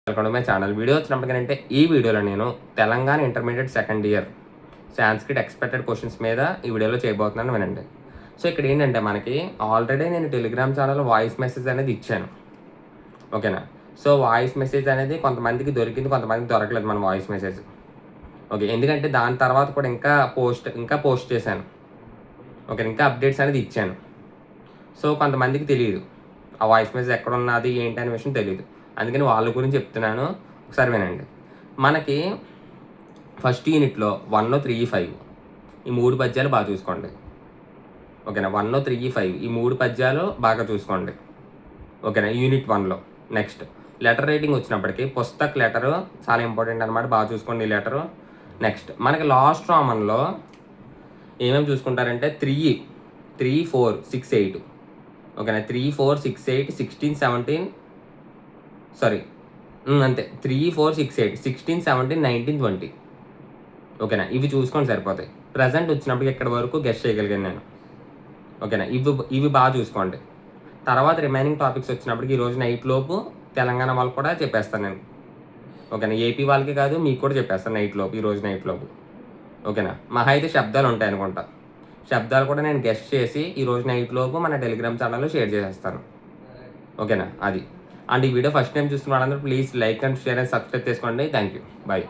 Welcome to my channel. Video వచ్చినప్పటికంటే ఈ వీడియోలో నేను Telangana intermediate second year Sanskrit expected questions మీద ఈ వీడియోలో చేయబోతున్నాను వినండి. సో ఇక్కడ ఏంటంటే మనకి ఆల్రెడీ నేను టెలిగ్రామ్ ఛానల్ వాయిస్ మెసేజ్ అనేది ఇచ్చాను, ఓకేనా. సో వాయిస్ మెసేజ్ అనేది కొంతమందికి దొరికింది, కొంతమందికి దొరకలేదు మన వాయిస్ మెసేజ్, ఓకే. ఎందుకంటే దాని తర్వాత కూడా ఇంకా పోస్ట్ చేశాను, ఓకే. ఇంకా అప్డేట్స్ అనేది ఇచ్చాను. సో కొంతమందికి తెలియదు ఆ వాయిస్ మెసేజ్ ఎక్కడ ఉన్నది ఏంటి అనే విషయం తెలియదు, అందుకని వాళ్ళ గురించి చెప్తున్నాను, ఒకసారి వినండి. మనకి ఫస్ట్ యూనిట్లో 1, 3, 5 ఈ 3 పద్యాలు బాగా చూసుకోండి, ఓకేనా. 1, 3, 5 ఈ 3 పద్యాలు బాగా చూసుకోండి, ఓకేనా. యూనిట్ 1లో నెక్స్ట్ లెటర్ రైటింగ్ వచ్చినప్పటికీ పుస్తక లెటరు చాలా ఇంపార్టెంట్ అనమాట, బాగా చూసుకోండి ఈ లెటరు. నెక్స్ట్ మనకి లాస్ట్ రామన్లో ఏమేమి చూసుకుంటారంటే 3, 4, 6, 8, ఓకేనా. 3, 4, 6, 8, 16, 17 సారీ అంతే 3, 4, 6, 8, 16, 17, 19, 20, ఓకేనా. ఇవి చూసుకొని సరిపోతాయి. ప్రజెంట్ వచ్చినప్పటికి ఇక్కడ వరకు గెస్ట్ చేయగలిగాను నేను, ఓకేనా. ఇవి బాగా చూసుకోండి. తర్వాత రిమైనింగ్ టాపిక్స్ వచ్చినప్పటికి ఈరోజు నైట్ లోపు తెలంగాణ వాళ్ళకి కూడా చెప్పేస్తాను నేను, ఓకేనా. ఏపీ వాళ్ళకి కాదు మీకు కూడా చెప్పేస్తాను ఈరోజు నైట్ లోపు, ఓకేనా. మహా అయితే శబ్దాలు ఉంటాయి అనుకుంటా, శబ్దాలు కూడా నేను గెస్ట్ చేసి ఈరోజు నైట్ లోపు మన టెలిగ్రామ్ ఛానల్లో షేర్ చేసేస్తాను, ఓకేనా. అది అండ్ ఈ వీడియో ఫస్ట్ టైం చూస్తున్న వాళ్ళందరూ please like and share and subscribe చేసుకోండి. Thank you, bye.